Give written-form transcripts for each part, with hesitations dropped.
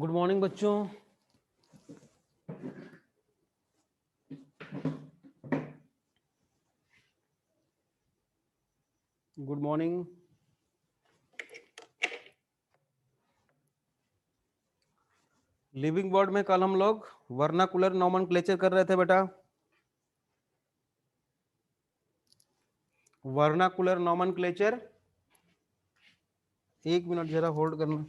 Good morning बच्चों। Good morning. Living word में कल हम लोग वर्नाकुलर नॉमेनक्लेचर कर रहे थे बेटा। वर्नाकुलर नॉमेनक्लेचर, एक मिनट जरा होल्ड करना।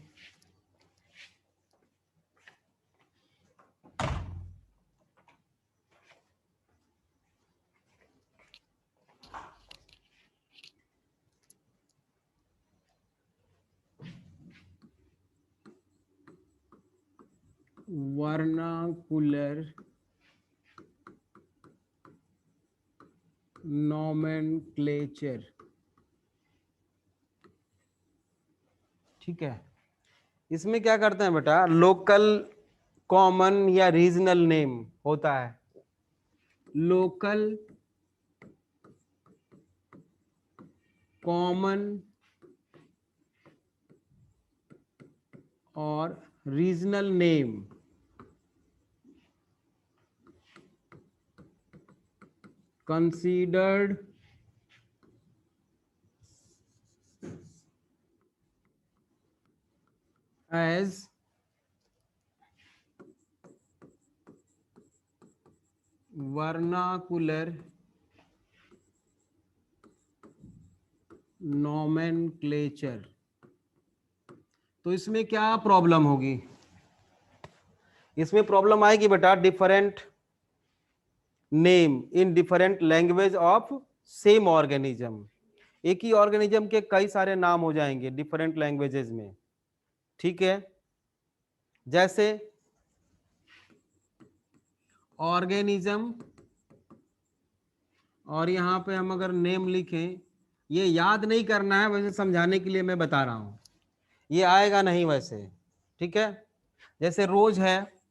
वर्नाकुलर नॉमेनक्लेचर, ठीक है। इसमें क्या करते हैं बेटा, लोकल, कॉमन या रीजनल नेम होता है। लोकल, कॉमन और regional name considered as vernacular nomenclature। तो इसमें क्या प्रॉब्लम होगी? इसमें प्रॉब्लम आएगी बेटा, different name in different language of same organism. एक ही ऑर्गेनिज्म के कई सारे नाम हो जाएंगे डिफरेंट लैंग्वेजेस में, ठीक है। जैसे ऑर्गेनिज्म, और यहां पे हम अगर नेम लिखें, ये याद नहीं करना है, वैसे समझाने के लिए मैं बता रहा हूं, ये आएगा नहीं वैसे, ठीक है। जैसे रोज है,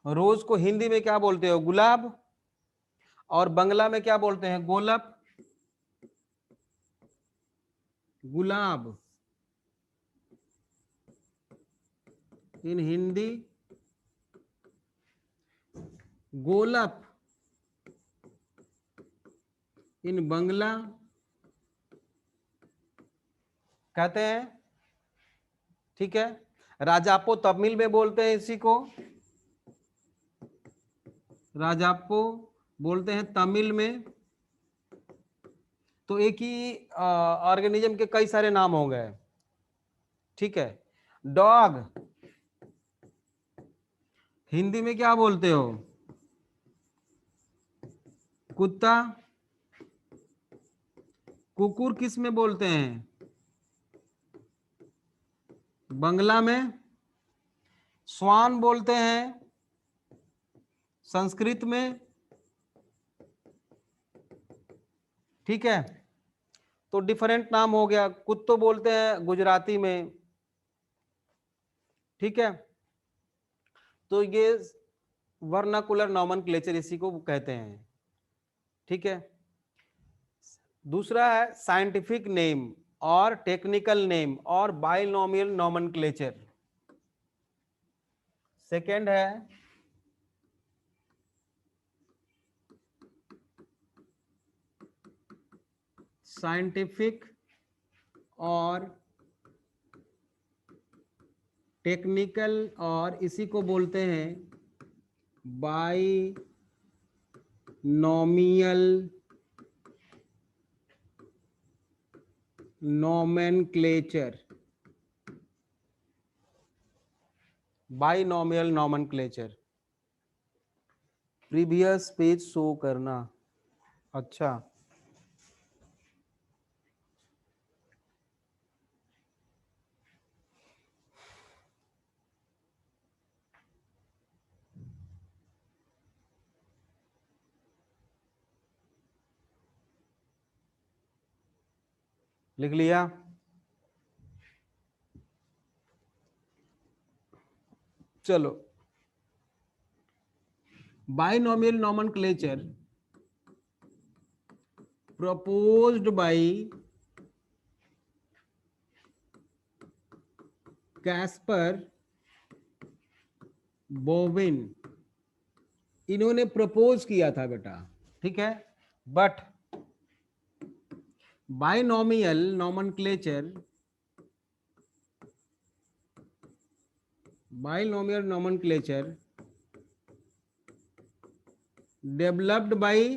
रोज को हिंदी में क्या बोलते हो? गुलाब। और बंगला में क्या बोलते हैं? गोलब, गुलाब। इन हिंदी गोलप, इन बंगला कहते हैं, ठीक है। राजापो तमिल में बोलते हैं इसी को, राजापो बोलते हैं तमिल में। तो एक ही ऑर्गेनिज्म के कई सारे नाम हो गए, ठीक है। डॉग हिंदी में क्या बोलते हो? कुत्ता। कुकुर किस में बोलते हैं? बंगला में। स्वान बोलते हैं संस्कृत में, ठीक है। तो डिफरेंट नाम हो गया। कुत्तो बोलते हैं गुजराती में, ठीक है। तो ये वर्नाकुलर नॉमेनक्लेचर इसी को कहते हैं, ठीक है। दूसरा है साइंटिफिक नेम और टेक्निकल नेम और बाइनोमियल नॉमेनक्लेचर। सेकंड है साइंटिफिक और टेक्निकल, और इसी को बोलते हैं binomial nomenclature. Binomial nomenclature. Previous page show करना, अच्छा। लिख लिया? चलो, binomial nomenclature proposed by Caspar बोविन, इन्होंने प्रपोज किया था बेटा, ठीक है। But binomial nomenclature, binomial nomenclature developed by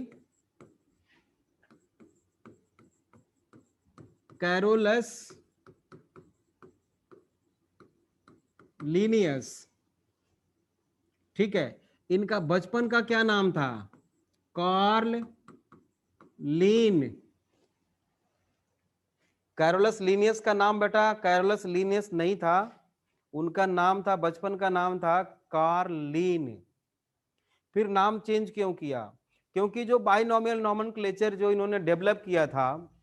Carolus Linnaeus, ठीक है। इनका बचपन का क्या नाम था? कार्ल लीन। कैरोलस लीनियस का नाम बेटा कैरोलस लीनियस नहीं था, उनका नाम था, बचपन का नाम था कार्ल लीन। फिर नाम चेंज क्यों किया? क्योंकि जो बाइनोमियल नॉमेनक्लेचर जो इन्होंने डेवलप किया था,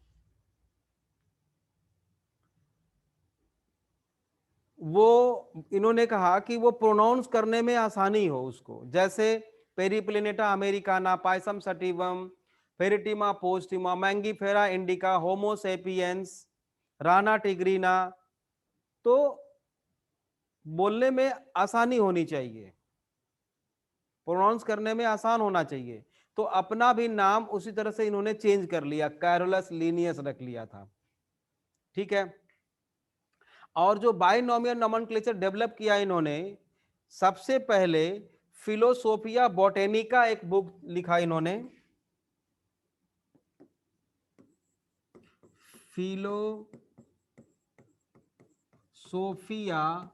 वो इन्होंने कहा कि वो प्रोनाउंस करने में आसानी हो उसको, जैसे Periplaneta americana, Pisum sativum, Pheretima posthuma, Mangifera indica, Homo sapiens, Rana tigrina, तो बोलने में आसानी होनी चाहिए, प्रोनाउंस करने में आसान होना चाहिए। तो अपना भी नाम उसी तरह से इन्होंने चेंज कर लिया, कैरोलस लीनियस रख लिया था, ठीक है। और जो बाइनोमियल नोमेनक्लेचर डेवलप किया इन्होंने, सबसे पहले फिलोसोफिया बोटेनिका एक बुक लिखा इन्होंने, फिलोसोफिया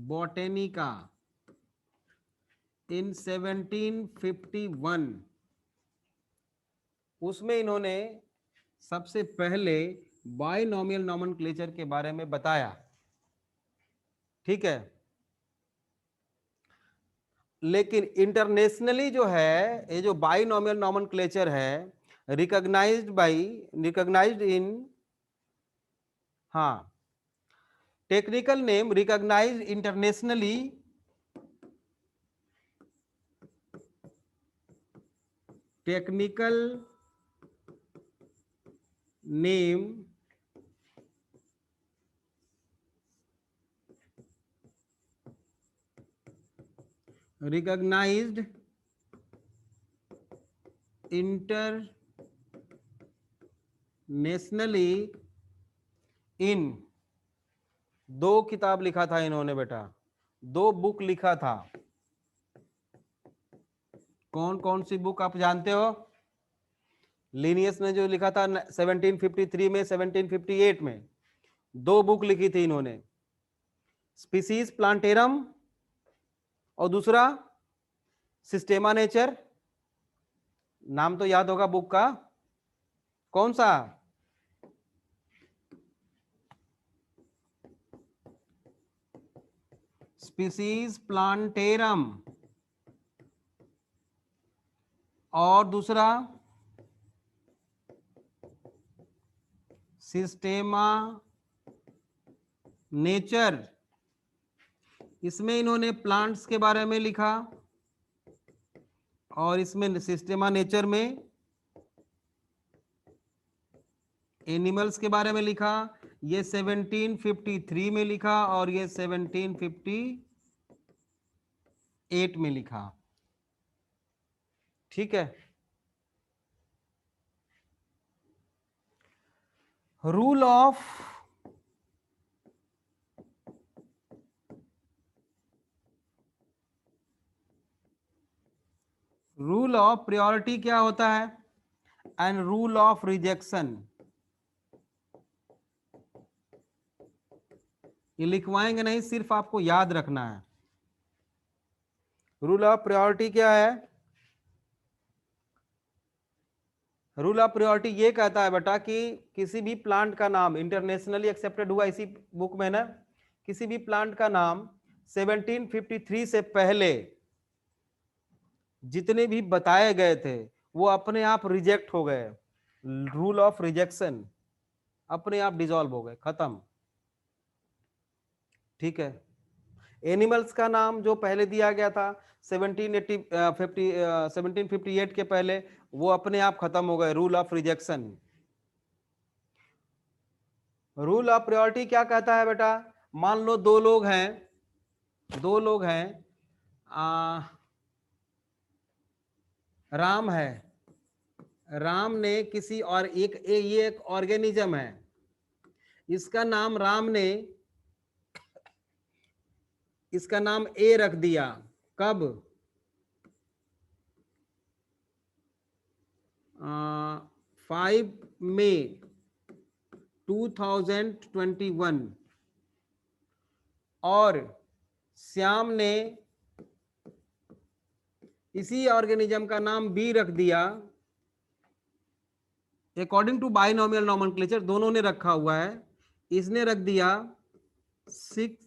बोटेनिका इन 1751। उसमें इन्होंने सबसे पहले बाइनोमियल नोमेनक्लेचर के बारे में बताया, ठीक है। लेकिन इंटरनेशनली जो है ये जो बाइनोमियल नोमेनक्लेचर है, रिकॉग्नाइज्ड इन, हाँ, technical name recognised internationally, technical name recognized internationally in, दो किताब लिखा था इन्होंने बेटा, दो बुक लिखा था। कौन कौन सी बुक आप जानते हो? लीनियस ने जो लिखा था 1753 में, 1758 में, दो बुक लिखी थी इन्होंने, स्पीसीज प्लांटेरम और दूसरा सिस्टेमा नेचर। नाम तो याद होगा बुक का, कौन सा? स्पीसीज प्लांटेरम, और दूसरा सिस्टेमा नेचर। इसमें इन्होंने प्लांट्स के बारे में लिखा और इसमें सिस्टेमा नेचर में एनिमल्स के बारे में लिखा। ये 1753 में लिखा और ये 1758 में लिखा, ठीक है। रूल ऑफ प्रायोरिटी क्या होता है, एंड रूल ऑफ रिजेक्शन, ये लिखवाएंगे नहीं, सिर्फ आपको याद रखना है। रूल ऑफ प्रायोरिटी क्या है? रूल ऑफ प्रायोरिटी ये कहता है बेटा कि किसी भी प्लांट का नाम इंटरनेशनली एक्सेप्टेड हुआ इसी बुक में ना, किसी भी प्लांट का नाम 1753 से पहले जितने भी बताए गए थे वो अपने आप रिजेक्ट हो गए, रूल ऑफ रिजेक्शन, अपने आप डिसॉल्व हो गए, खत्म, ठीक है। एनिमल्स का नाम जो पहले दिया गया था 1758 के पहले, वो अपने आप खत्म हो गए, rule of rejection. Rule of priority क्या कहता है बेटा? मान लो दो लोग हैं, राम है, राम ने किसी और ये एक ऑर्गेनिज्म है, इसका नाम राम ने इसका नाम ए रख दिया। कब? 5 मई 2021। और श्याम ने इसी ऑर्गेनिज्म का नाम बी रख दिया। अकॉर्डिंग टू बाइनोमियल नोमेनक्लेचर दोनों ने रखा हुआ है। इसने रख दिया 6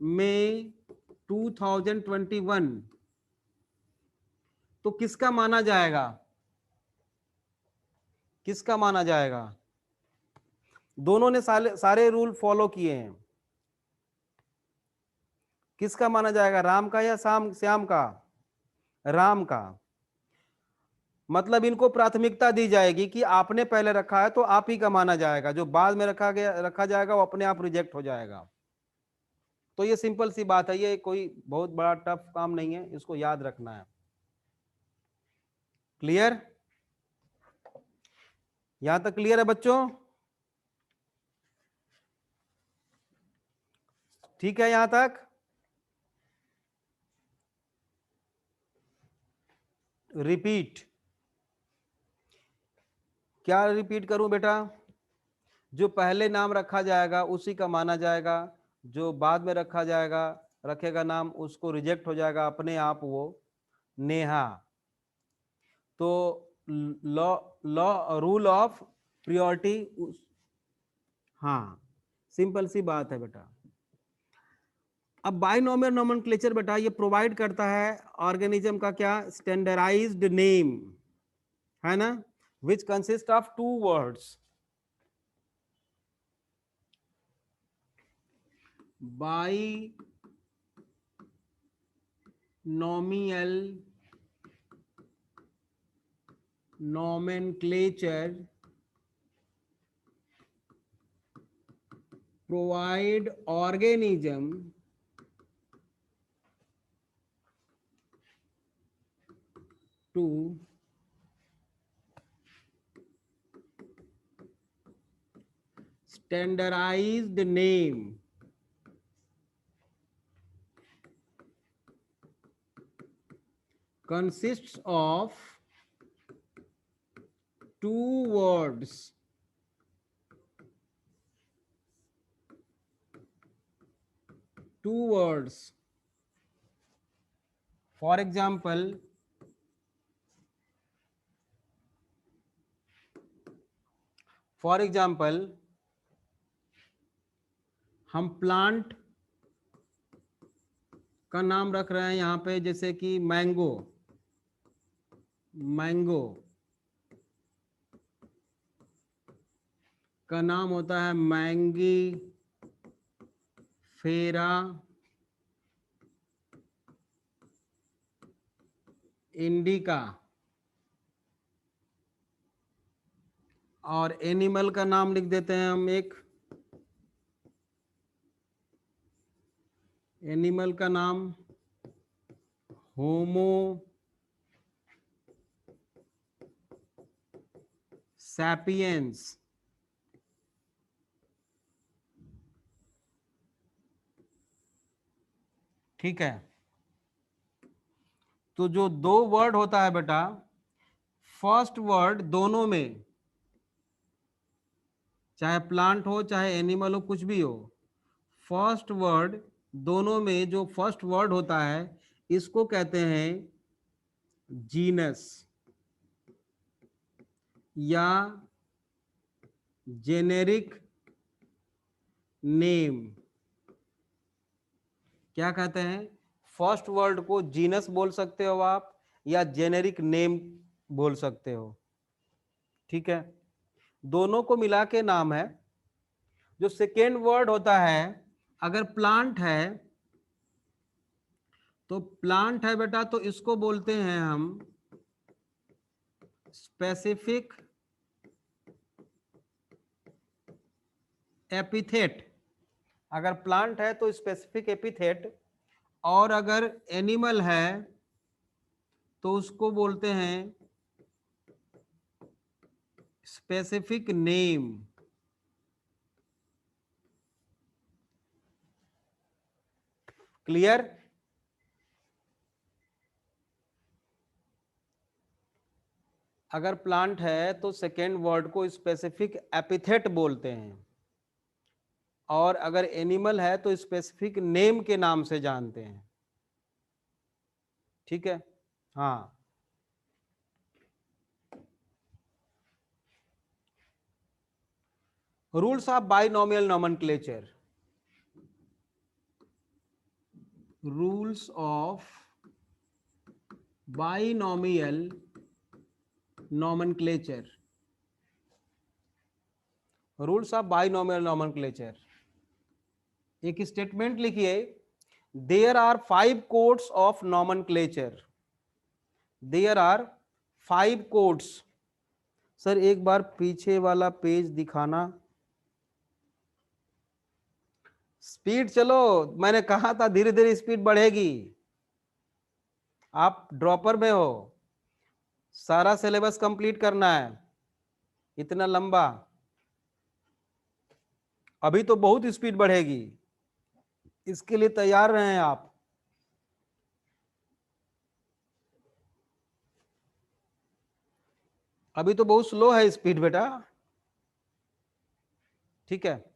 मई 2021, तो किसका माना जाएगा? किसका माना जाएगा? दोनों ने सारे रूल फॉलो किए हैं, किसका माना जाएगा? राम का या श्याम का? राम का। मतलब इनको प्राथमिकता दी जाएगी कि आपने पहले रखा है तो आप ही का माना जाएगा, जो बाद में रखा जाएगा वो अपने आप रिजेक्ट हो जाएगा। तो ये सिंपल सी बात है, ये कोई बहुत बड़ा टफ काम नहीं है, इसको याद रखना है। क्लियर? यहां तक क्लियर है बच्चों? ठीक है यहां तक? रिपीट, क्या रिपीट करूं बेटा? जो पहले नाम रखा जाएगा उसी का माना जाएगा, जो बाद में रखेगा नाम उसको रिजेक्ट हो जाएगा अपने आप वो। नेहा, तो law law rule of priority, हाँ सिंपल सी बात है बेटा। अब बाइनोमियल नोमेनक्लेचर बेटा ये प्रोवाइड करता है ऑर्गेनिज्म का क्या? स्टैंडर्डाइज्ड नेम, है ना, which consist of 2 words. Binomial nomenclature provide organism to standardized name consists of 2 words for example हम प्लांट का नाम रख रहे हैं यहां पे, जैसे कि मैंगो का नाम होता है मैंगी फेरा इंडिका, और एनिमल का नाम लिख देते हैं हम एक, एनिमल का नाम होमो सैपियंस। ठीक है, तो जो 2 वर्ड होता है बेटा, फर्स्ट वर्ड दोनों में, चाहे प्लांट हो चाहे एनिमल हो कुछ भी हो, फर्स्ट वर्ड दोनों में जो फर्स्ट वर्ड होता है इसको कहते हैं जीनस या जेनेरिक नेम। क्या कहते हैं? फर्स्ट वर्ड को जीनस बोल सकते हो आप या जेनेरिक नेम बोल सकते हो। ठीक है, दोनों को मिला के नाम है। जो सेकेंड वर्ड होता है, अगर प्लांट है तो प्लांट है बेटा, तो इसको बोलते हैं हम स्पेसिफिक एपिथेट, अगर प्लांट है तो स्पेसिफिक एपिथेट, और अगर एनिमल है तो उसको बोलते हैं स्पेसिफिक नेम। क्लियर? अगर प्लांट है तो सेकेंड वर्ड को स्पेसिफिक एपिथेट बोलते हैं, और अगर एनिमल है तो स्पेसिफिक नेम के नाम से जानते हैं। ठीक है? हाँ, rules of binomial nomenclature. Rules of binomial nomenclature. Rules of binomial nomenclature. एक स्टेटमेंट लिखिए, there are 5 codes of nomenclature. There are 5 codes. Sir एक बार पीछे वाला पेज दिखाना। स्पीड चलो, मैंने कहा था धीरे धीरे स्पीड बढ़ेगी। आप ड्रॉपर में हो, सारा सिलेबस कंप्लीट करना है, इतना लंबा। अभी तो बहुत स्पीड बढ़ेगी, इसके लिए तैयार रहें आप। अभी तो बहुत स्लो है स्पीड बेटा। ठीक है?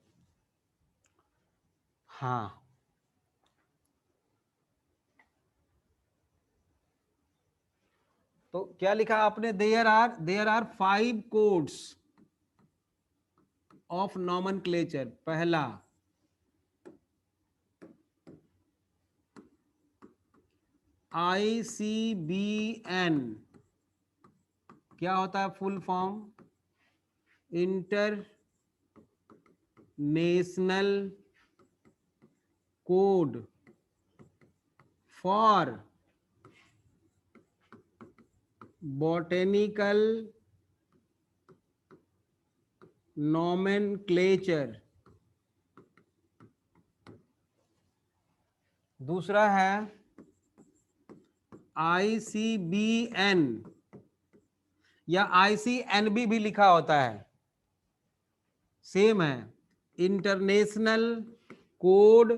हाँ, तो क्या लिखा आपने? There are 5 codes of nomenclature. पहला, ICBN। क्या होता है full form? International code for botanical nomenclature. दूसरा है ICBN, या ICNB भी लिखा होता है, सेम है। इंटरनेशनल कोड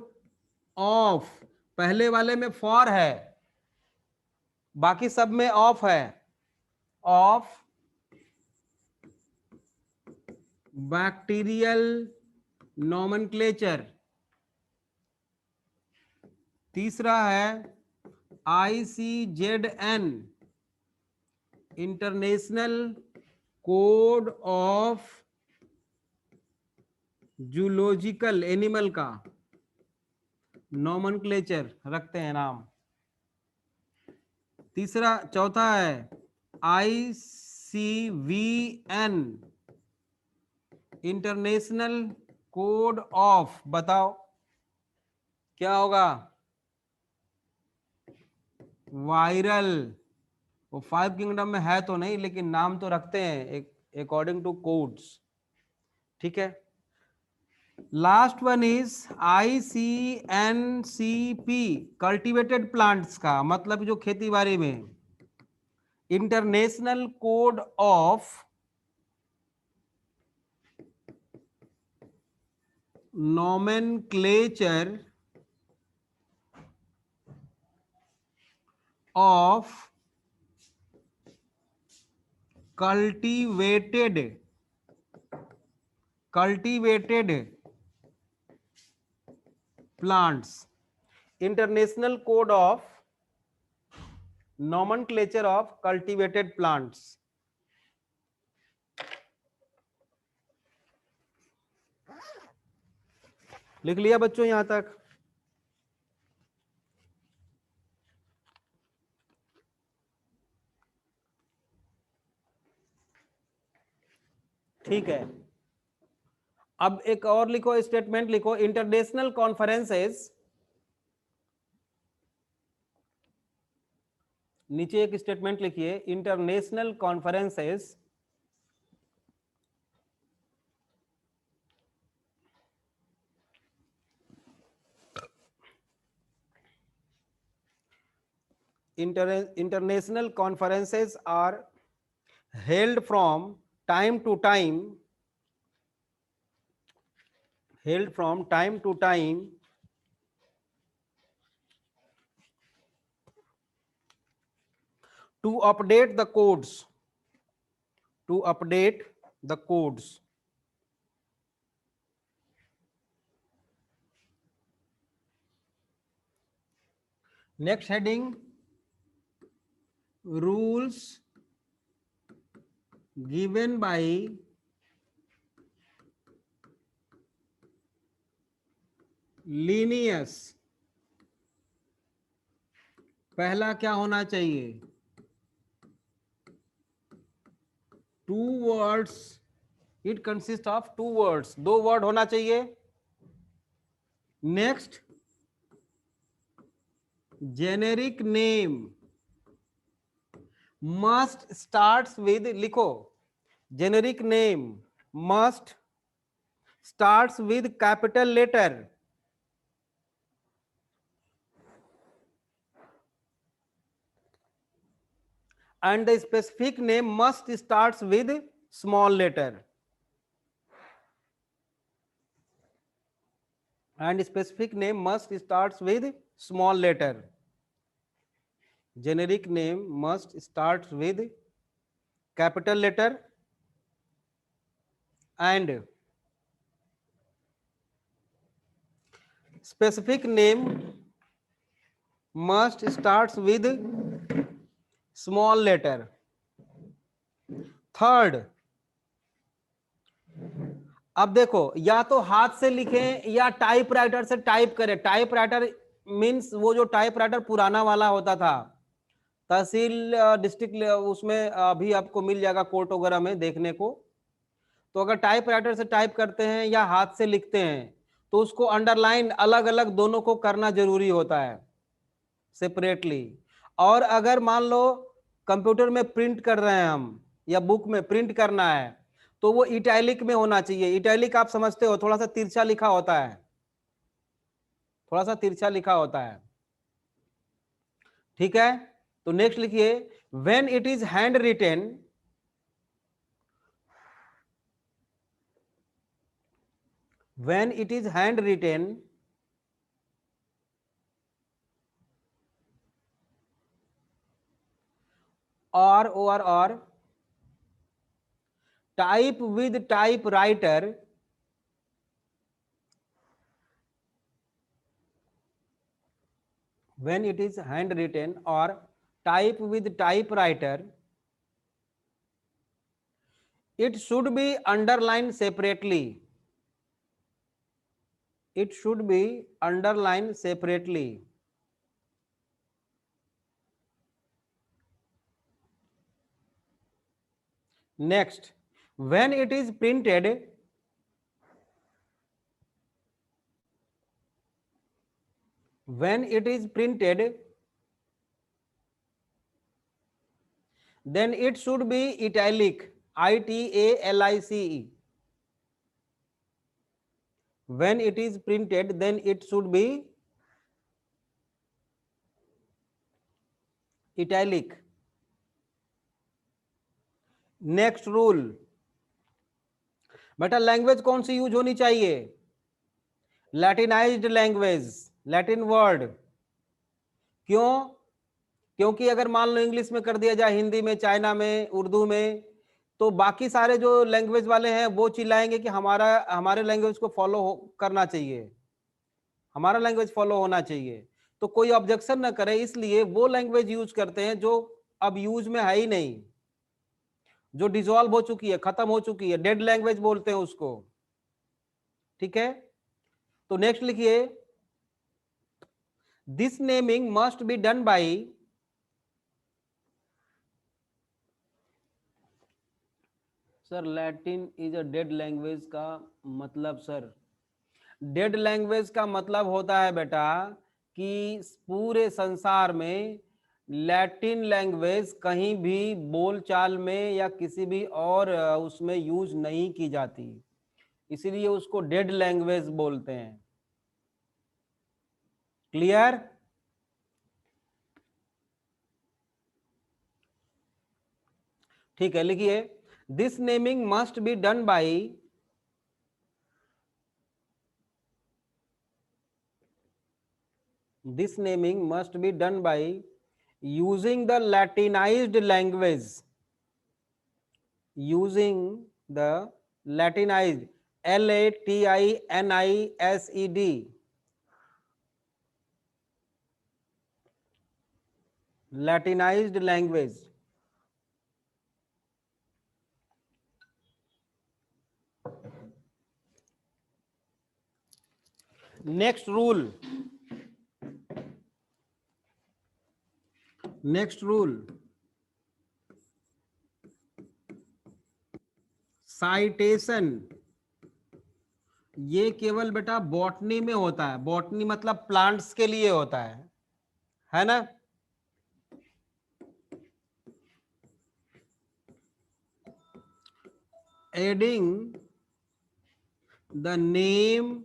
ऑफ, पहले वाले में फॉर है, बाकी सब में ऑफ है। Of bacterial nomenclature. तीसरा है ICZN, international code of zoological, animal का नोमेनक्लेचर रखते हैं नाम। तीसरा, चौथा है ICVN, इंटरनेशनल कोड ऑफ, बताओ क्या होगा? वायरल। वो 5 किंगडम में है तो नहीं, लेकिन नाम तो रखते हैं अकॉर्डिंग टू कोड्स। ठीक है? Last one is ICNCP, cultivated plants का मतलब जो खेती बाड़ी में, international code of nomenclature of cultivated plants. International code of nomenclature of cultivated plants. लिख लिया बच्चों यहां तक? ठीक है, अब एक और लिखो, स्टेटमेंट लिखो, इंटरनेशनल कॉन्फ्रेंसेस। नीचे एक स्टेटमेंट लिखिए, international conferences international conferences are held from time to time, held from time to time to update the codes, to update the codes. Next heading, rules given by Linnaeus. पहला क्या होना चाहिए? 2 words, it consists of 2 words, 2 word होना चाहिए. Next, generic name must starts with, लिखो, generic name must starts with capital letter and the specific name must starts with small letter, and specific name must starts with small letter. Generic name must starts with capital letter and specific name must starts with small letter. Third, अब देखो, या तो हाथ से लिखें या typewriter से type करें. टाइपराइटर मीन्स वो जो टाइपराइटर पुराना वाला होता था, तहसील डिस्ट्रिक्ट उसमें अभी आपको मिल जाएगा कोर्ट वगैरह में देखने को. तो अगर टाइपराइटर से टाइप करते हैं या हाथ से लिखते हैं तो उसको अंडरलाइन अलग अलग दोनों को करना जरूरी होता है सेपरेटली. और अगर मान लो कंप्यूटर में प्रिंट कर रहे हैं हम या बुक में प्रिंट करना है तो वो इटैलिक में होना चाहिए. इटैलिक आप समझते हो, थोड़ा सा तिरछा लिखा होता है, थोड़ा सा तिरछा लिखा होता है. ठीक है, तो नेक्स्ट लिखिए, when it is hand retain, when it is hand written or type with typewriter, when it is hand written or type with typewriter, it should be underlined separately, it should be underlined separately. Next, when it is printed, when it is printed, then it should be italic, ITALICE. When it is printed, then it should be italic. Next rule, बेटा language कौन सी use होनी चाहिए? लैटिनाइज्ड language, Latin word. क्यों? क्योंकि अगर मान लो English में कर दिया जाए, हिंदी में, चाइना में, उर्दू में, तो बाकी सारे जो लैंग्वेज वाले हैं वो चिल्लाएंगे कि हमारे लैंग्वेज को फॉलो करना चाहिए, हमारा लैंग्वेज फॉलो होना चाहिए. तो कोई ऑब्जेक्शन ना करे, इसलिए वो लैंग्वेज यूज करते हैं जो अब यूज में है ही नहीं, जो डिसॉल्व हो चुकी है, खत्म हो चुकी है, डेड लैंग्वेज बोलते हैं उसको. ठीक है, तो नेक्स्ट लिखिए, this naming must be done by, sir Latin is a dead language का मतलब, सर डेड लैंग्वेज का मतलब होता है बेटा कि पूरे संसार में लैटिन लैंग्वेज कहीं भी बोलचाल में या किसी भी और उसमें यूज नहीं की जाती, इसीलिए उसको डेड लैंग्वेज बोलते हैं. क्लियर? ठीक है, लिखिए this naming must be done by this naming must be done by using the Latinized language, using the Latinized Latinized Latinized language. Next rule, next rule, citation ये केवल बेटा बॉटनी में होता है, बॉटनी मतलब प्लांट्स के लिए होता है ना। Adding the name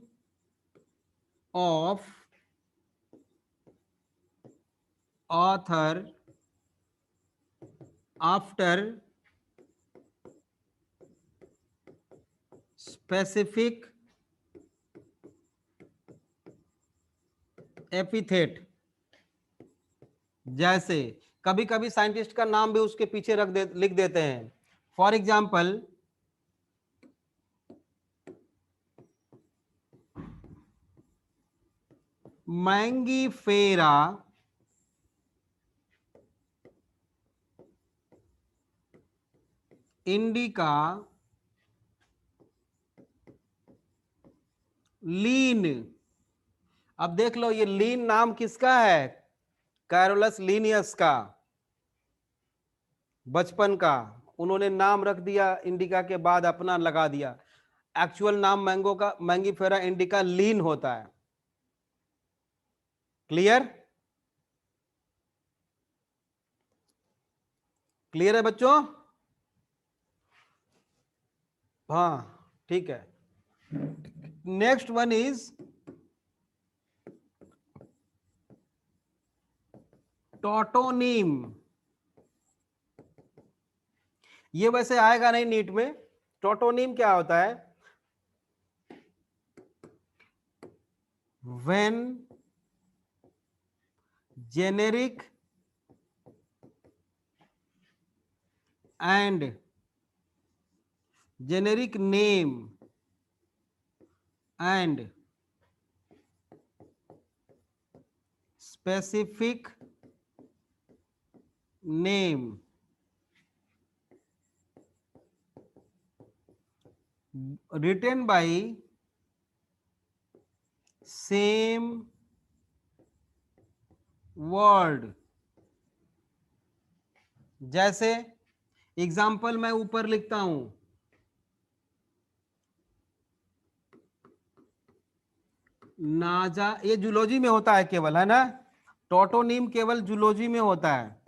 of author after specific epithet, जैसे कभी कभी साइंटिस्ट का नाम भी उसके पीछे लिख देते हैं। फॉर एग्जाम्पल मैंगीफेरा इंडिका लीन। अब देख लो ये लीन नाम किसका है, कैरोलस लीनियस का, बचपन का उन्होंने नाम रख दिया इंडिका के बाद अपना लगा दिया। एक्चुअल नाम मैंगो का मैंगीफेरा इंडिका लीन होता है। क्लियर, क्लियर है बच्चों? हाँ ठीक है। Next one is tautonym. ये वैसे आएगा नहीं नीट में। टोटोनीम क्या होता है, when generic and generic name and specific name written by same word, जैसे एग्जाम्पल मैं ऊपर लिखता हूं, नाजा, ये जूलॉजी में होता है केवल, है ना। टोटोनीम केवल जूलॉजी में होता है,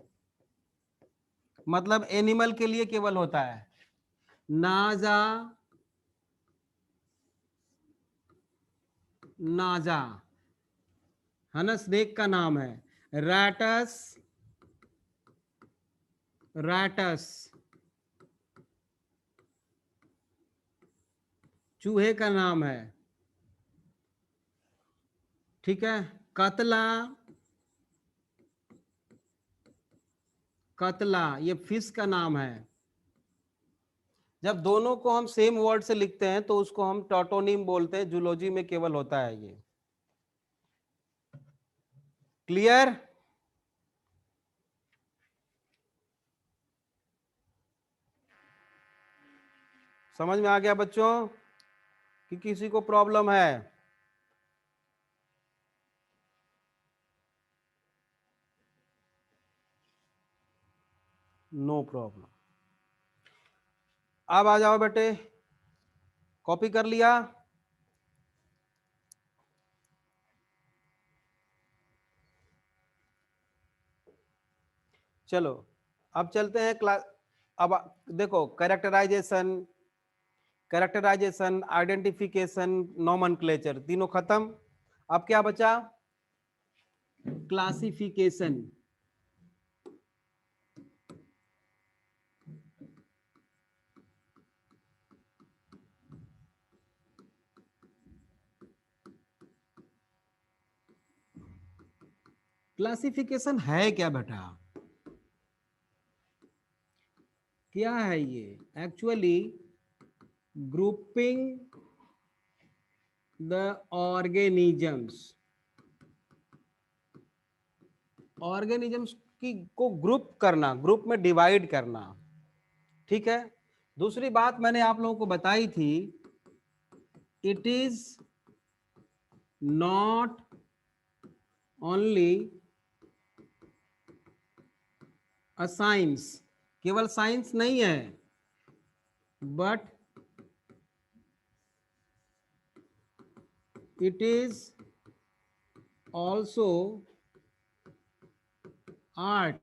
मतलब एनिमल के लिए केवल होता है। नाजा, नाजा है ना, स्नेक का नाम है। रैटस, रैटस चूहे का नाम है, ठीक है। कतला, कतला ये फिश का नाम है। जब दोनों को हम सेम वर्ड से लिखते हैं तो उसको हम टोटोनिम बोलते हैं, जूलॉजी में केवल होता है ये। क्लियर, समझ में आ गया बच्चों कि किसी को प्रॉब्लम है? No problem. अब आ जाओ बेटे, कॉपी कर लिया? चलो अब चलते हैं क्लास। अब देखो कैरेक्टराइजेशन, कैरेक्टराइजेशन, आइडेंटिफिकेशन, नॉमेनक्लेचर तीनों खत्म। अब क्या बचा? क्लासिफिकेशन। क्लासिफिकेशन है क्या बेटा? क्या है ये? एक्चुअली ग्रुपिंग द ऑर्गेनिजम्स की को ग्रुप करना, ग्रुप में डिवाइड करना। ठीक है। दूसरी बात मैंने आप लोगों को बताई थी, it is not only a science, केवल साइंस नहीं है, but it is also art,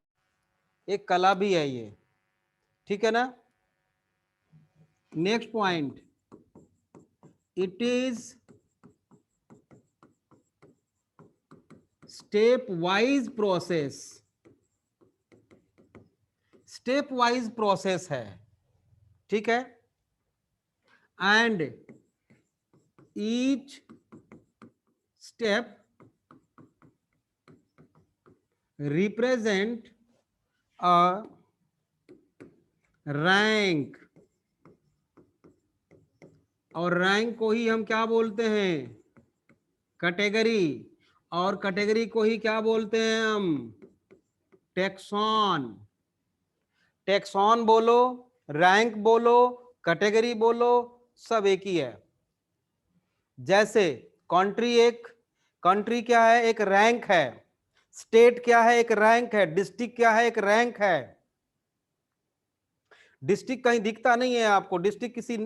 एक कला भी है ये। ठीक है ना। Next point, it is step wise process, step wise process है। ठीक है। And each step represent a rank, और रैंक को ही हम क्या बोलते हैं? कैटेगरी, और कैटेगरी को ही क्या बोलते हैं हम? टेक्सॉन। टेक्सॉन बोलो, रैंक बोलो, कैटेगरी बोलो, सब एक ही है। जैसे कंट्री, एक कंट्री क्या है? एक रैंक है। स्टेट क्या है? एक रैंक है। डिस्ट्रिक्ट क्या है? एक रैंक है। डिस्ट्रिक्ट कहीं दिखता नहीं है आपको, डिस्ट्रिक्ट किसी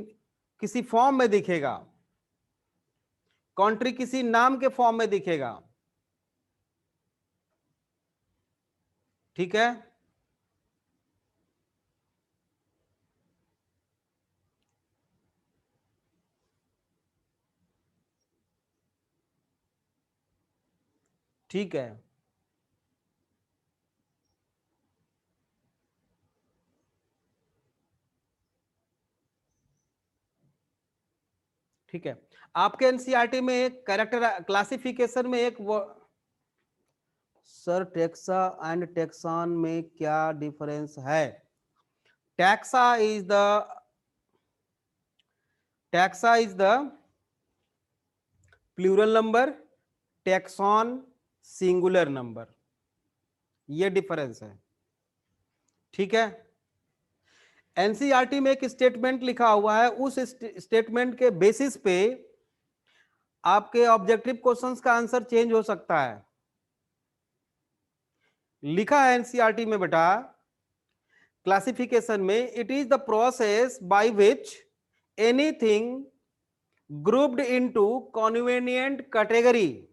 किसी फॉर्म में दिखेगा, कंट्री किसी नाम के फॉर्म में दिखेगा। ठीक है। ठीक है। ठीक है। आपके एनसीईआरटी में एक कैरेक्टर क्लासिफिकेशन में एक सर टेक्सा एंड टेक्सान में क्या डिफरेंस है? Taxa is the plural number, taxon singular number, ये डिफरेंस है। ठीक है। एनसीईआरटी में एक स्टेटमेंट लिखा हुआ है, उस स्टेटमेंट के बेसिस पे आपके ऑब्जेक्टिव क्वेश्चंस का आंसर चेंज हो सकता है। लिखा है एनसीईआरटी में बेटा, क्लासिफिकेशन में, it is the process by which anything grouped into convenient category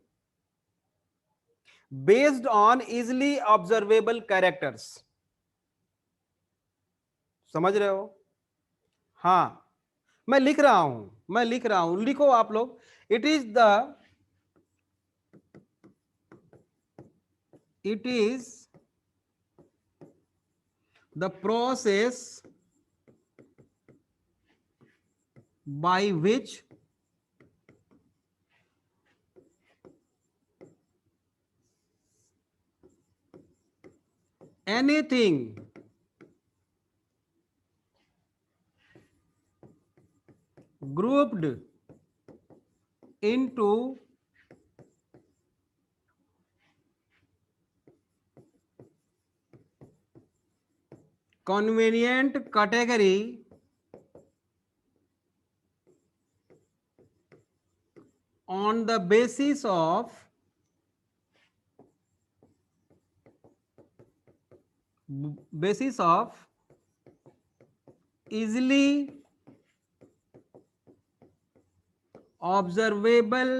based on easily observable characters। समझ रहे हो? हाँ, मैं लिख रहा हूं, लिखो आप लोग। It is the process by which anything grouped into convenient category on the basis of easily observable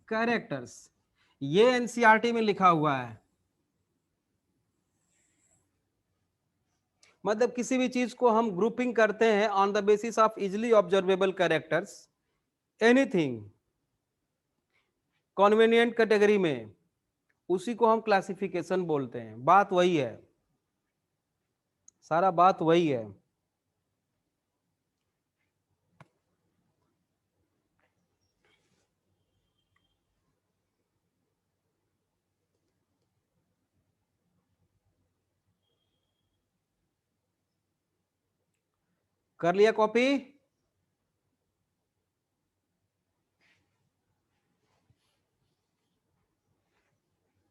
characters, ये एनसीईआरटी में लिखा हुआ है। मतलब किसी भी चीज को हम ग्रुपिंग करते हैं on the basis of easily observable characters, anything convenient category में, उसी को हम क्लासिफिकेशन बोलते हैं। बात वही है, सारा बात वही है। कर लिया कॉपी?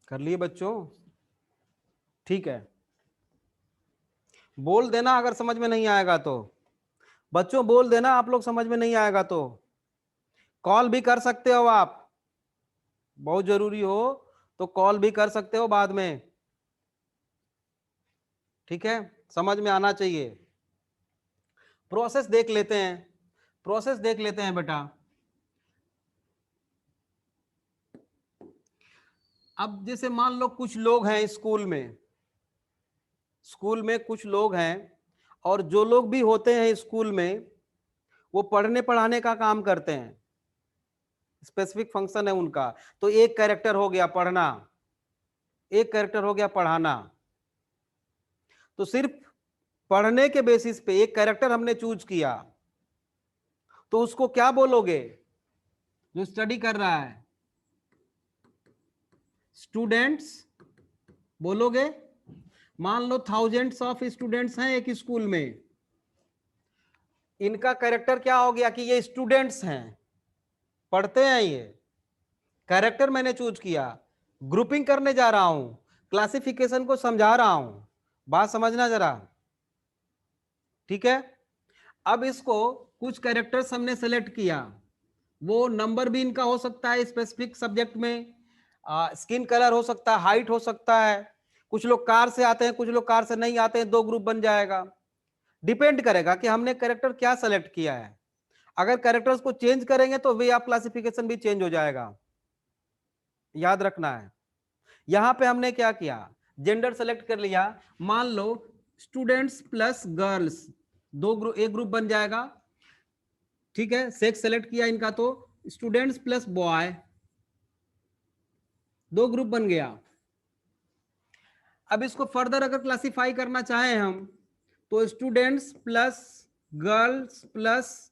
कर लिए बच्चों? ठीक है, बोल देना अगर समझ में नहीं आएगा तो। बच्चों बोल देना आप लोग समझ में नहीं आएगा तो। कॉल भी कर सकते हो आप, बहुत जरूरी हो तो कॉल भी कर सकते हो बाद में। ठीक है, समझ में आना चाहिए। प्रोसेस देख लेते हैं, प्रोसेस देख लेते हैं बेटा। अब जैसे मान लो कुछ लोग हैं स्कूल में, स्कूल में कुछ लोग हैं, और जो लोग भी होते हैं स्कूल में वो पढ़ने पढ़ाने का काम करते हैं, स्पेसिफिक फंक्शन है उनका। तो एक कैरेक्टर हो गया पढ़ना, एक कैरेक्टर हो गया पढ़ाना। तो सिर्फ पढ़ने के बेसिस पे एक कैरेक्टर हमने चूज किया, तो उसको क्या बोलोगे जो स्टडी कर रहा है? स्टूडेंट्स बोलोगे। मान लो थाउजेंड्स ऑफ स्टूडेंट्स हैं एक स्कूल में, इनका कैरेक्टर क्या हो गया कि ये स्टूडेंट्स हैं, पढ़ते हैं, ये कैरेक्टर मैंने चूज किया। ग्रुपिंग करने जा रहा हूं, क्लासिफिकेशन को समझा रहा हूं, बात समझना जरा। ठीक है, अब इसको कुछ कैरेक्टर्स हमने सेलेक्ट किया, वो नंबर भी इनका हो सकता है स्पेसिफिक सब्जेक्ट में, स्किन कलर हो सकता है, हाइट हो सकता है, कुछ लोग कार से आते हैं, कुछ लोग कार से नहीं आते हैं, दो ग्रुप बन जाएगा। डिपेंड करेगा कि हमने कैरेक्टर क्या सेलेक्ट किया है। अगर कैरेक्टर्स को चेंज करेंगे तो वे ऑफ क्लासिफिकेशन भी चेंज हो जाएगा, याद रखना है। यहां पे हमने क्या किया, जेंडर सेलेक्ट कर लिया। मान लो स्टूडेंट्स प्लस गर्ल्स, दो ग्रुप, एक ग्रुप बन जाएगा। ठीक है, सेक्स सेलेक्ट किया इनका, तो स्टूडेंट्स प्लस बॉय, दो ग्रुप बन गया। अब इसको फर्दर अगर क्लासिफाई करना चाहें हम, तो students plus girls plus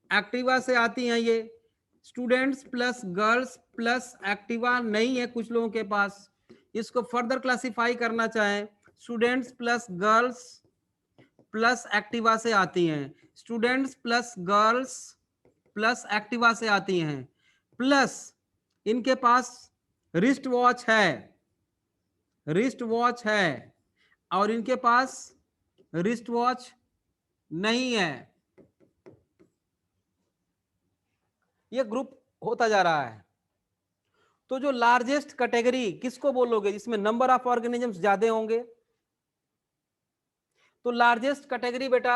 Activa से आती हैं ये, students plus girls plus Activa नहीं है कुछ लोगों के पास। इसको फर्दर क्लासिफाई करना चाहें, students plus girls plus Activa से आती हैं, students plus girls plus Activa से आती हैं, प्लस इनके पास रिस्ट वॉच है, रिस्ट वॉच है, और इनके पास रिस्ट वॉच नहीं है। ये ग्रुप होता जा रहा है। तो जो लार्जेस्ट कैटेगरी किसको बोलोगे जिसमें नंबर ऑफ ऑर्गेनिजम्स ज्यादा होंगे? तो लार्जेस्ट कैटेगरी बेटा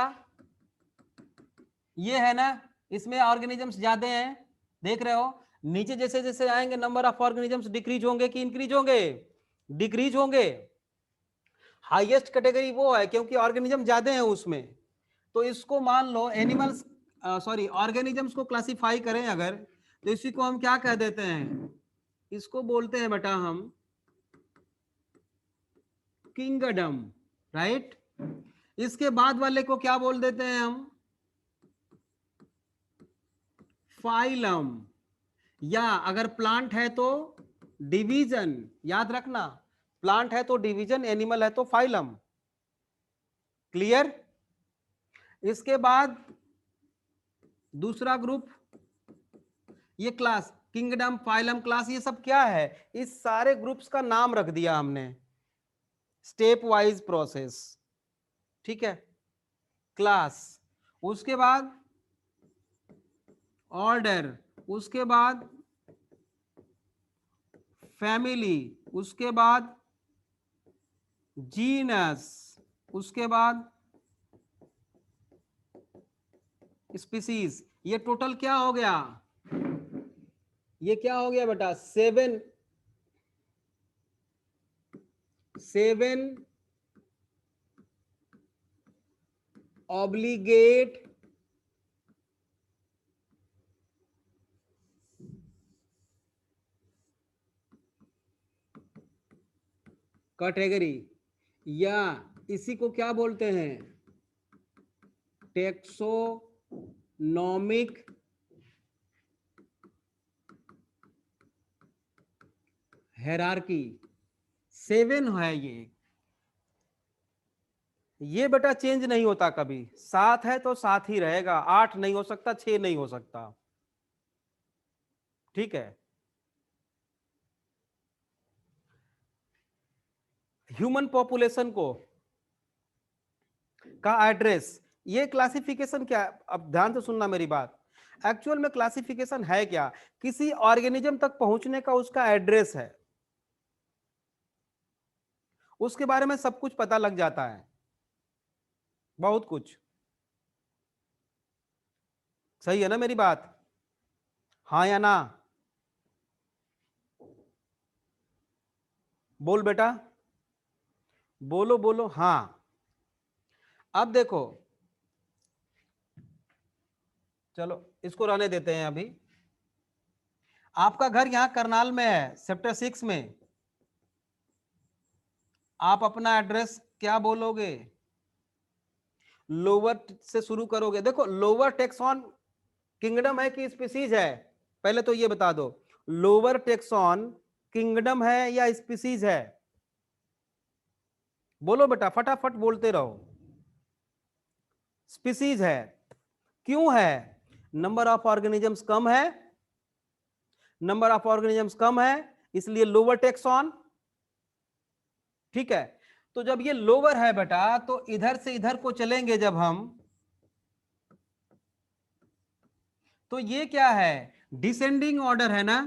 ये है ना, इसमें ऑर्गेनिजम्स ज्यादा हैं, देख रहे हो। नीचे जैसे जैसे आएंगे नंबर ऑफ ऑर्गेनिजम्स डिक्रीज होंगे कि इंक्रीज होंगे? डिक्रीज होंगे। हाईएस्ट कैटेगरी वो है क्योंकि ऑर्गेनिज्म ज्यादा है उसमें। तो इसको मान लो एनिमल्स, सॉरी ऑर्गेनिजम्स को क्लासिफाई करें अगर, तो इसी को हम क्या कह देते हैं? इसको बोलते हैं बेटा हम किंगडम, राइट। इसके बाद वाले को क्या बोल देते हैं हम? फाइलम, या अगर प्लांट है तो डिवीजन, याद रखना, प्लांट है तो डिवीजन, एनिमल है तो फाइलम। क्लियर? इसके बाद दूसरा ग्रुप, ये क्लास, किंगडम, फाइलम, क्लास, ये सब क्या है? इस सारे ग्रुप्स का नाम रख दिया हमने, स्टेप वाइज प्रोसेस। ठीक है, क्लास, उसके बाद ऑर्डर, उसके बाद फैमिली, उसके बाद जीनस, उसके बाद स्पीसीज। ये टोटल क्या हो गया? ये क्या हो गया बेटा? सेवन ऑब्लिगेट कैटेगरी, या इसी को क्या बोलते हैं? Taxonomic hierarchy. 7 है ये, ये बेटा चेंज नहीं होता कभी, 7 है तो 7 ही रहेगा, 8 नहीं हो सकता, 6 नहीं हो सकता, ठीक है। ह्यूमन पॉपुलेशन को का एड्रेस, ये क्लासिफिकेशन क्या है? अब ध्यान से सुनना मेरी बात। एक्चुअल में क्लासिफिकेशन है क्या? किसी ऑर्गेनिज्म तक पहुंचने का उसका एड्रेस है, उसके बारे में सब कुछ पता लग जाता है, बहुत कुछ। सही है ना मेरी बात? हाँ या ना? बोल बेटा, बोलो बोलो हाँ। अब देखो, चलो इसको रहने देते हैं अभी। आपका घर यहां करनाल में है, सेक्टर 6 में। आप अपना एड्रेस क्या बोलोगे? लोअर से शुरू करोगे। देखो, लोअर टेक्सॉन किंगडम है कि स्पीसीज है, पहले तो ये बता दो। लोअर टेक्सॉन किंगडम है या स्पीसीज है? बोलो बेटा, फटाफट बोलते रहो। स्पीसीज है। क्यों है? नंबर ऑफ ऑर्गेनिजम्स कम है, नंबर ऑफ ऑर्गेनिजम्स कम है, इसलिए लोअर टेक्सॉन, ठीक है। तो जब ये लोअर है बेटा, तो इधर से इधर को चलेंगे जब हम, तो ये क्या है? डिसेंडिंग ऑर्डर है ना?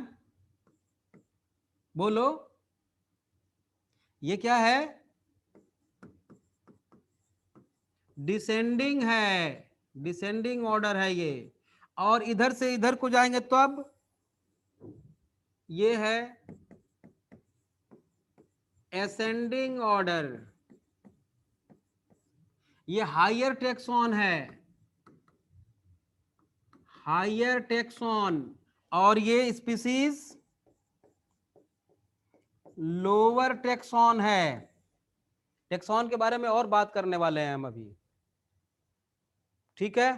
बोलो, ये क्या है? डिसेंडिंग है, डिसेंडिंग ऑर्डर है ये। और इधर से इधर को जाएंगे तो अब ये है एसेंडिंग ऑर्डर, ये हायर टेक्सॉन है, हायर टेक्सॉन। और ये स्पीसीज लोअर टेक्सॉन है। टेक्सॉन के बारे में और बात करने वाले हैं हम अभी, ठीक है।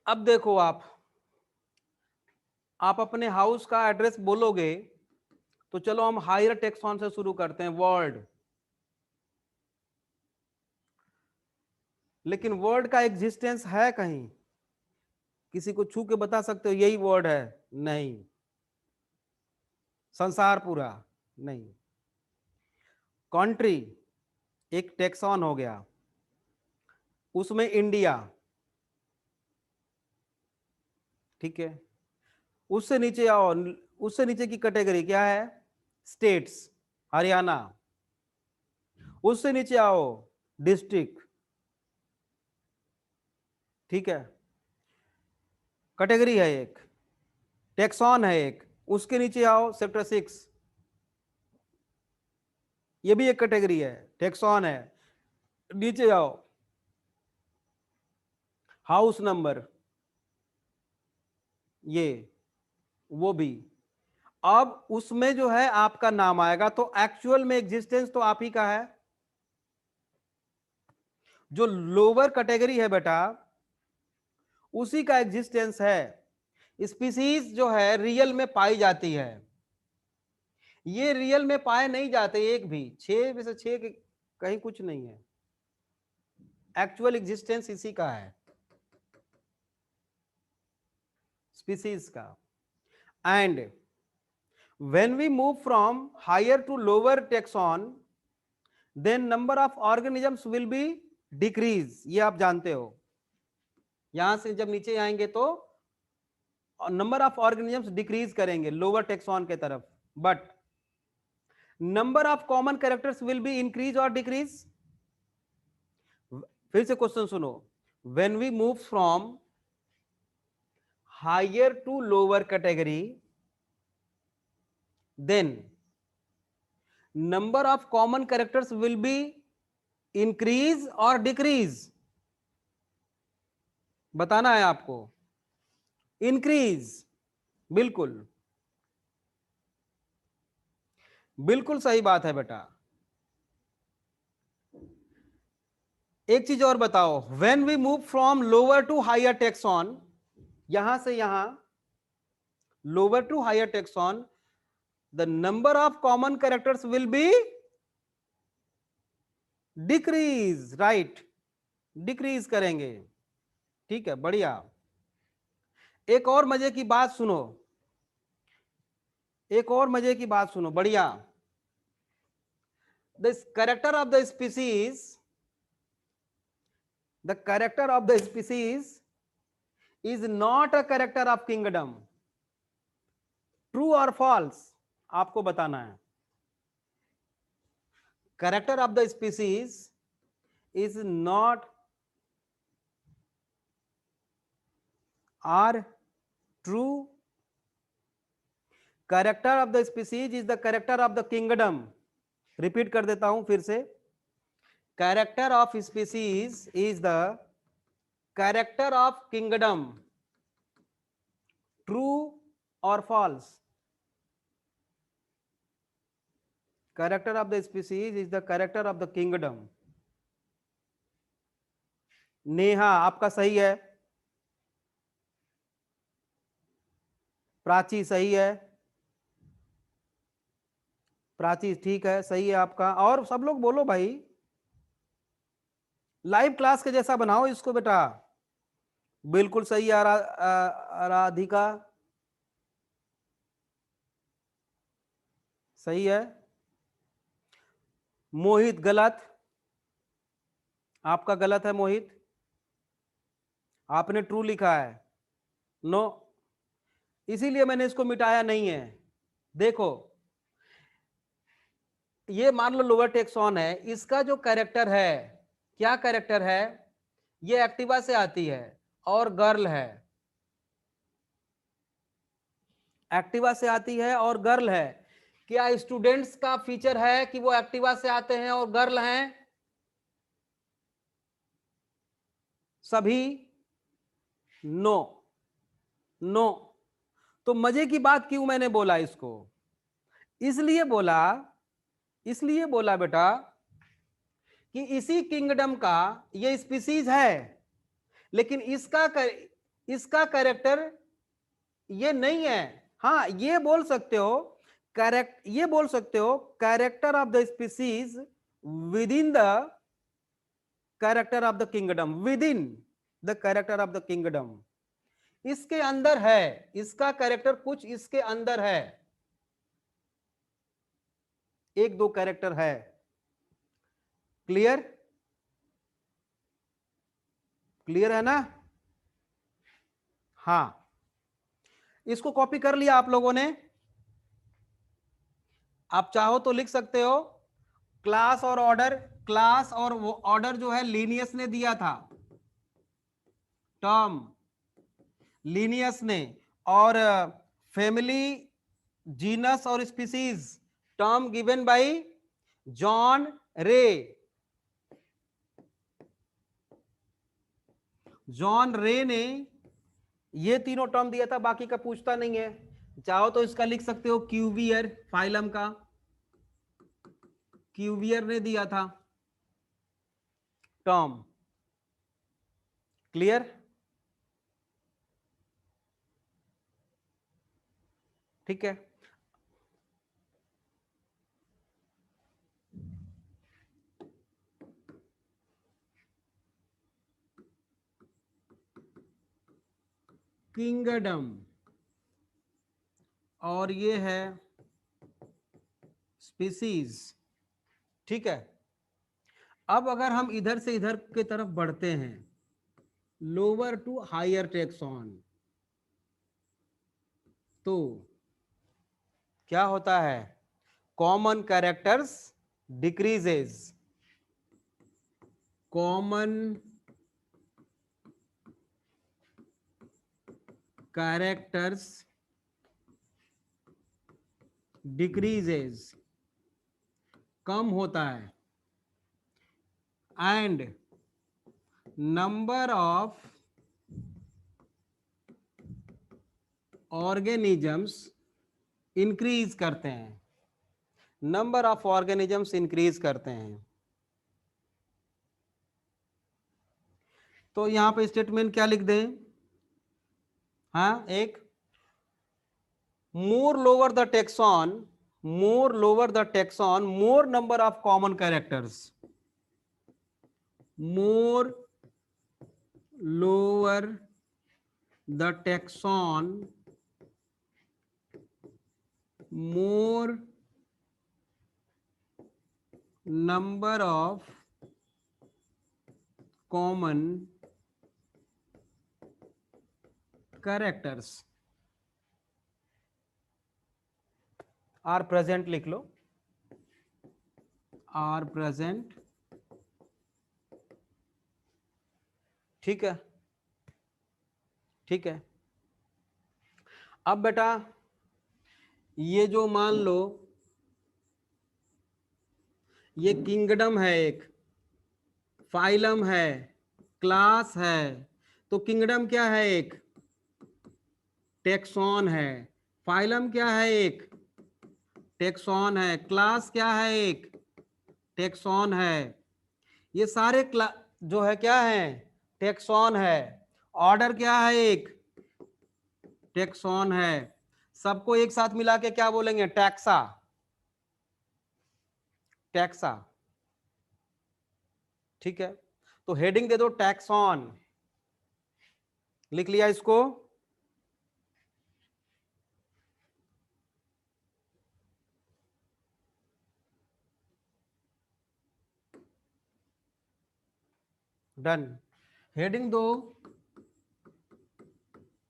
अब देखो, आप अपने हाउस का एड्रेस बोलोगे, तो चलो हम हायर टेक्सॉन से शुरू करते हैं, वर्ड। लेकिन वर्ड का एग्जिस्टेंस है कहीं? किसी को छू के बता सकते हो यही वर्ड है? नहीं। संसार पूरा नहीं। कंट्री एक टेक्सॉन हो गया, उसमें इंडिया, ठीक है। उससे नीचे आओ, उससे नीचे की कैटेगरी क्या है? स्टेट्स, हरियाणा। उससे नीचे आओ, डिस्ट्रिक्ट, ठीक है। कैटेगरी है एक, टेक्सॉन है एक। उसके नीचे आओ, सेक्टर 6, ये भी एक कैटेगरी है, टेक्सॉन है। नीचे आओ, हाउस नंबर, ये वो भी। अब उसमें जो है आपका नाम आएगा, तो एक्चुअल में एग्जिस्टेंस तो आप ही का है। जो लोअर कैटेगरी है बेटा, उसी का एग्जिस्टेंस है। स्पीसीज जो है रियल में पाई जाती है, ये रियल में पाए नहीं जाते एक भी, 6 में से 6 कहीं कुछ नहीं है। एक्चुअल एग्जिस्टेंस इसी का है, स्पीसीज का। And when we move from higher to lower taxon, then number of organisms will be decrease, ये आप जानते हो। यहां से जब नीचे आएंगे तो नंबर ऑफ ऑर्गेनिजम्स डिक्रीज करेंगे लोअर टेक्सॉन के तरफ, but number of common characters will be increase और डिक्रीज। फिर से क्वेश्चन सुनो, when we move from higher to lower category, then number of common characters will be increase और decrease. बताना है आपको, इंक्रीज, बिल्कुल बिल्कुल सही बात है बेटा। एक चीज और बताओ, when we move from lower to higher taxon, यहां से यहां lower to higher taxon, the number of common characters will be decrease, right, decrease करेंगे। ठीक है, बढ़िया। एक और मजे की बात सुनो, एक और मजे की बात सुनो, बढ़िया। The character of the species, the character of the species is not a character of kingdom. True और फॉल्स आपको बताना है। Character of the species is not or true, character of the species is the character of the kingdom. Repeat कर देता हूं फिर से, character of species is the character of kingdom. True और false? Character of the species is the character of the kingdom. Neha आपका सही है, प्राची सही है, प्राची ठीक है, सही है आपका। और सब लोग बोलो भाई, लाइव क्लास के जैसा बनाओ इसको बेटा। बिल्कुल सही है राधिका, सही है। मोहित गलत, आपका गलत है मोहित, आपने ट्रू लिखा है। नो, इसीलिए मैंने इसको मिटाया नहीं है। देखो, ये मान लो लोअर टेक्सॉन है, इसका जो कैरेक्टर है, क्या कैरेक्टर है, ये एक्टिवा से आती है और गर्ल है, एक्टिवा से आती है और गर्ल है। क्या स्टूडेंट्स का फीचर है कि वो एक्टिवा से आते हैं और गर्ल हैं सभी? No, no. तो मजे की बात क्यों मैंने बोला इसको? इसलिए बोला, इसलिए बोला बेटा कि इसी किंगडम का ये स्पीसीज है, लेकिन इसका कैरेक्टर ये नहीं है। हाँ, ये बोल सकते हो ये बोल सकते हो character of the species with in the character of the kingdom, with in the character of the kingdom. इसके अंदर है, इसका कैरेक्टर कुछ इसके अंदर है, एक दो कैरेक्टर है। क्लियर? क्लियर है ना? हाँ, इसको कॉपी कर लिया आप लोगों ने? आप चाहो तो लिख सकते हो क्लास और ऑर्डर। क्लास और वो ऑर्डर जो है लीनियस ने दिया था, टर्म लीनियस ने, और फैमिली, जीनस और species term given by John रे। जॉन रे ने ये तीनों टर्म दिया था, बाकी का पूछता नहीं है। चाहो तो इसका लिख सकते हो क्यूवियर, फाइलम का क्यूवियर ने दिया था टर्म। क्लियर? ठीक है, किंगडम और ये है स्पीसीज। ठीक है, अब अगर हम इधर से इधर की तरफ बढ़ते हैं, लोअर टू हायर टेक्सॉन, तो क्या होता है? Common characters decreases, common characters decreases, कम होता है, and number of organisms increase करते हैं, नंबर ऑफ ऑर्गेनिजम्स इंक्रीज करते हैं। तो यहां पे स्टेटमेंट क्या लिख दें? हाँ, एक more lower the taxon, more lower the taxon, more number of common characters. more lower the taxon, more number of common characters are present, लिख लो, are present, ठीक है, ठीक है। अब बेटा ये जो मान लो ये किंगडम है, एक फाइलम है, क्लास है, तो किंगडम क्या है? एक टेक्सॉन है। फाइलम क्या है? एक टेक्सॉन है। क्लास क्या है? एक टेक्सॉन है। ये सारे जो है क्या है? टेक्सॉन है। ऑर्डर क्या है? एक टेक्सॉन है। सबको एक साथ मिला के क्या बोलेंगे? टैक्सा, टैक्सा, ठीक है। तो हेडिंग दे दो टैक्सॉन, लिख लिया इसको। डन। हेडिंग दो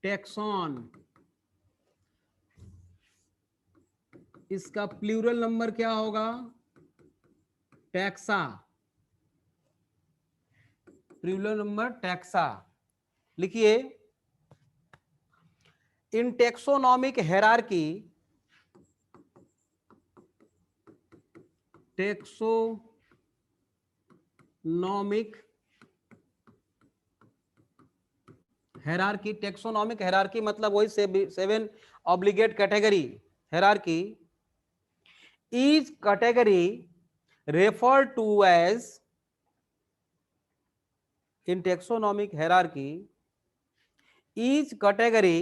टैक्सॉन, इसका प्लूरल नंबर क्या होगा? Taxa, plural number taxa. लिखिए, in taxonomic hierarchy, taxonomic hierarchy, taxonomic hierarchy मतलब वही 7 obligate category hierarchy, each category referred to as, in taxonomic hierarchy, each category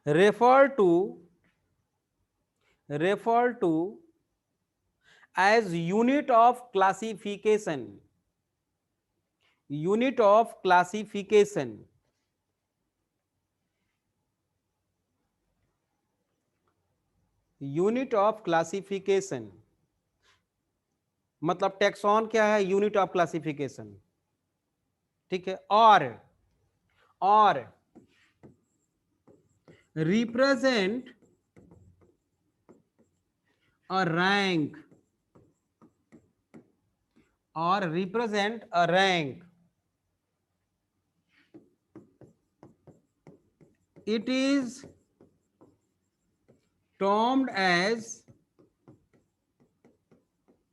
referred to as unit of classification, unit of classification, unit of classification. मतलब tax on क्या है? Unit of classification, ठीक है। और represent a rank, और represent a rank, it is termed as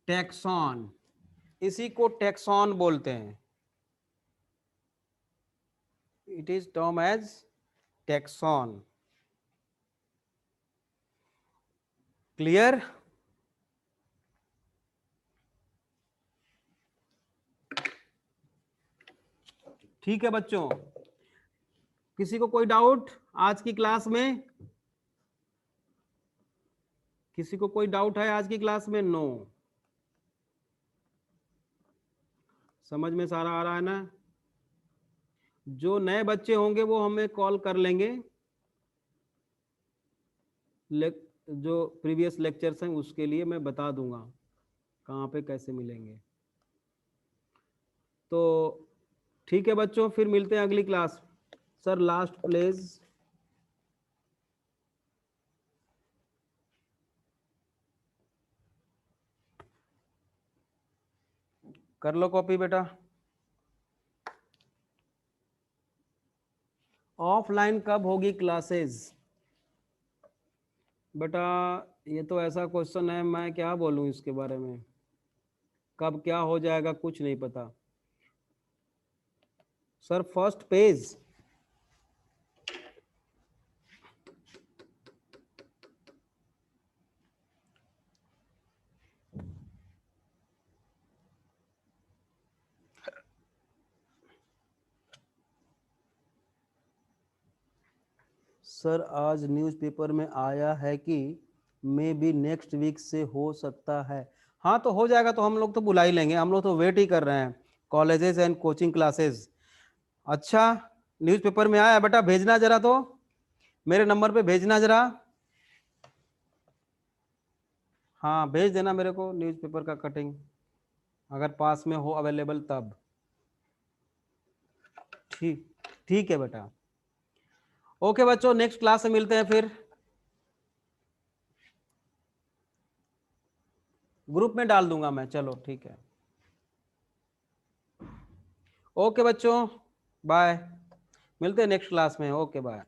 taxon, इसी को taxon बोलते हैं। It is term as taxon. Clear? ठीक है बच्चों, किसी को कोई डाउट आज की क्लास में? किसी को कोई डाउट है आज की क्लास में? नो, समझ में सारा आ रहा है ना? जो नए बच्चे होंगे वो हमें कॉल कर लेंगे, जो प्रीवियस लेक्चर्स हैं उसके लिए मैं बता दूंगा कहाँ पे कैसे मिलेंगे। तो ठीक है बच्चों, फिर मिलते हैं अगली क्लास। Sir last please. कर लो कॉपी बेटा। ऑफलाइन कब होगी क्लासेस? बेटा ये तो ऐसा क्वेश्चन है, मैं क्या बोलूं इसके बारे में, कब क्या हो जाएगा कुछ नहीं पता। सर फर्स्ट पेज, सर आज न्यूज़पेपर में आया है कि मे बी नेक्स्ट वीक से हो सकता है। हाँ तो हो जाएगा, तो हम लोग तो बुला ही लेंगे, हम लोग तो वेट ही कर रहे हैं, कॉलेजेस एंड कोचिंग क्लासेस। अच्छा, न्यूज़पेपर में आया बेटा, भेजना जरा, तो मेरे नंबर पे भेजना जरा। हाँ भेज देना मेरे को न्यूज़पेपर का कटिंग, अगर पास में हो अवेलेबल तब। ठीक, ठीक है बेटा। ओके बच्चों, नेक्स्ट क्लास में मिलते हैं फिर। ग्रुप में डाल दूंगा मैं, चलो ठीक है। ओके बच्चों, बाय, मिलते हैं नेक्स्ट क्लास में। Okay bye.